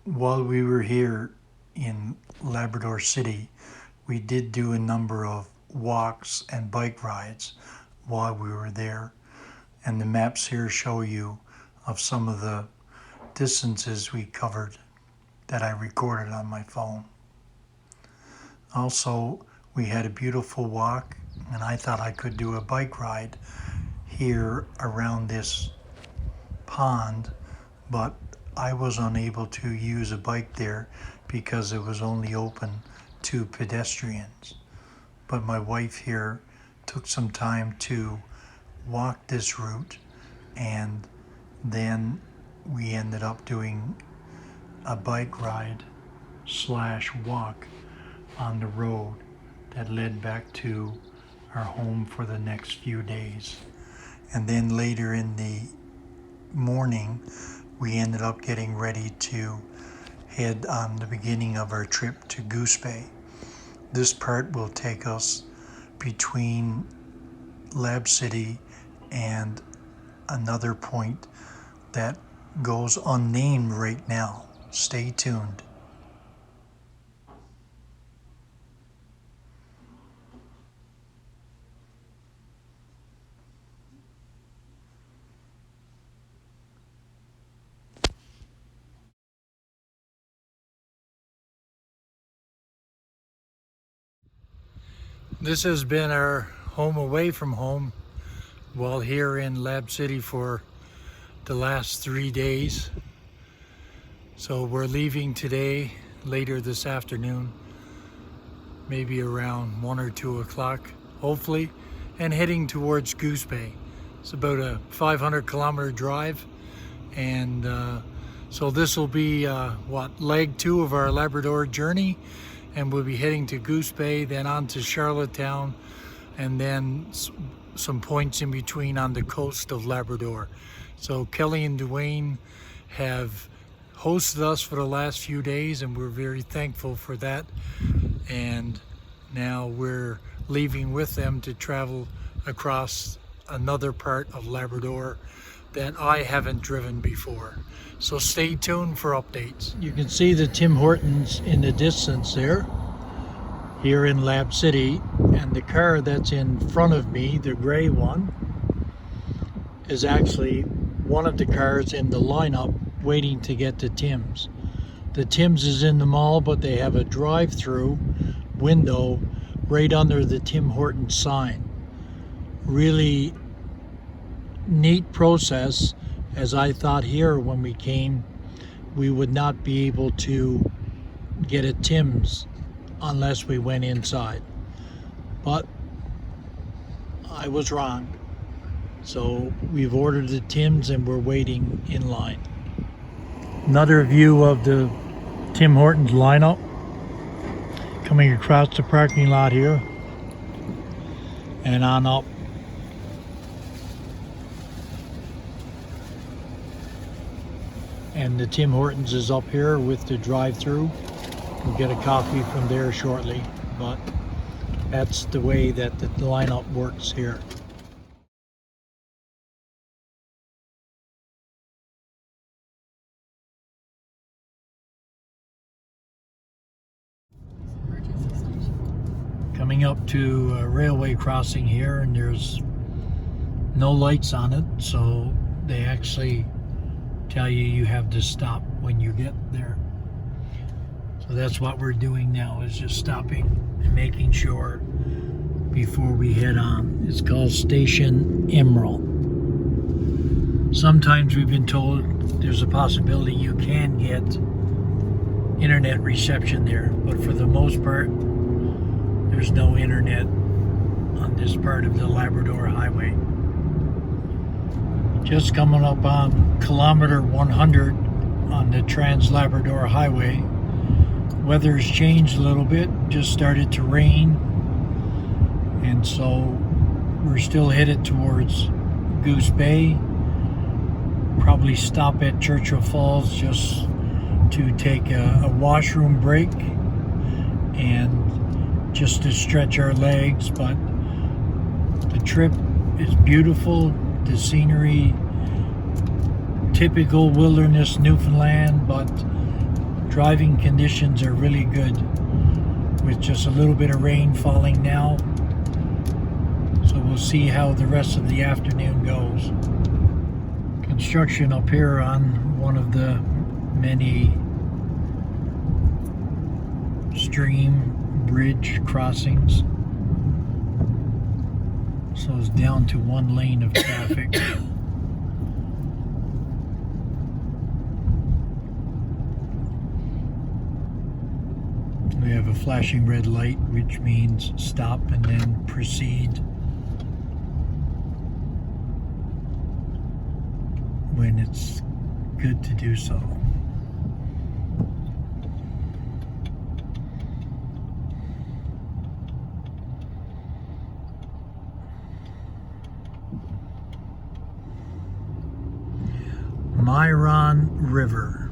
While we were here in Labrador City, we did do a number of walks and bike rides while we were there. And the maps here show you of some of the distances we covered that I recorded on my phone. Also, we had a beautiful walk, and I thought I could do a bike ride here around this pond, but I was unable to use a bike there because it was only open to pedestrians. But my wife here took some time to walk this route, and then we ended up doing a bike ride slash walk on the road that led back to our home for the next few days. And then later in the morning, we ended up getting ready to head on the beginning of our trip to Goose Bay. This part will take us between Lab City and another point that goes unnamed right now. Stay tuned. This has been our home away from home while here in Lab City for the last 3 days. So we're leaving today, later this afternoon, maybe around 1 or 2 o'clock, hopefully, and heading towards Goose Bay. It's about a 500-kilometer drive, and so this will be leg 2 of our Labrador journey, and we'll be heading to Goose Bay, then on to Charlottetown, and then some points in between on the coast of Labrador. So Kelly and Dwayne have hosted us for the last few days, and we're very thankful for that. And now we're leaving with them to travel across another part of Labrador that I haven't driven before. So stay tuned for updates. You can see the Tim Hortons in the distance there, here in Lab City, and the car that's in front of me, the gray one, is actually one of the cars in the lineup waiting to get to Tim's. The Tim's is in the mall, but they have a drive-through window right under the Tim Hortons sign. Really neat process, as I thought here when we came we would not be able to get a Tim's unless we went inside, but I was wrong. So we've ordered the Tim's and we're waiting in line. Another view of the Tim Hortons lineup coming across the parking lot here and on up. And the Tim Hortons is up here with the drive-through. We'll get a coffee from there shortly, but that's the way that the lineup works here. Coming up to a railway crossing here, and there's no lights on it, so they actually tell you you have to stop when you get there. So that's what we're doing now, is just stopping and making sure before we head on. It's called Station Emerald. Sometimes we've been told there's a possibility you can get internet reception there, but for the most part there's no internet on this part of the Labrador Highway. Just coming up on kilometer 100 on the Trans-Labrador Highway. Weather's changed a little bit, just started to rain, and so we're still headed towards Goose Bay. Probably stop at Churchill Falls just to take a washroom break and just to stretch our legs, but the trip is beautiful. The scenery, typical wilderness Newfoundland, but Driving conditions are really good with just a little bit of rain falling now. So we'll see how the rest of the afternoon goes. Construction up here on one of the many stream bridge crossings. So it's down to one lane of traffic. We have a flashing red light, which means stop and then proceed when it's good to do so. Myron River.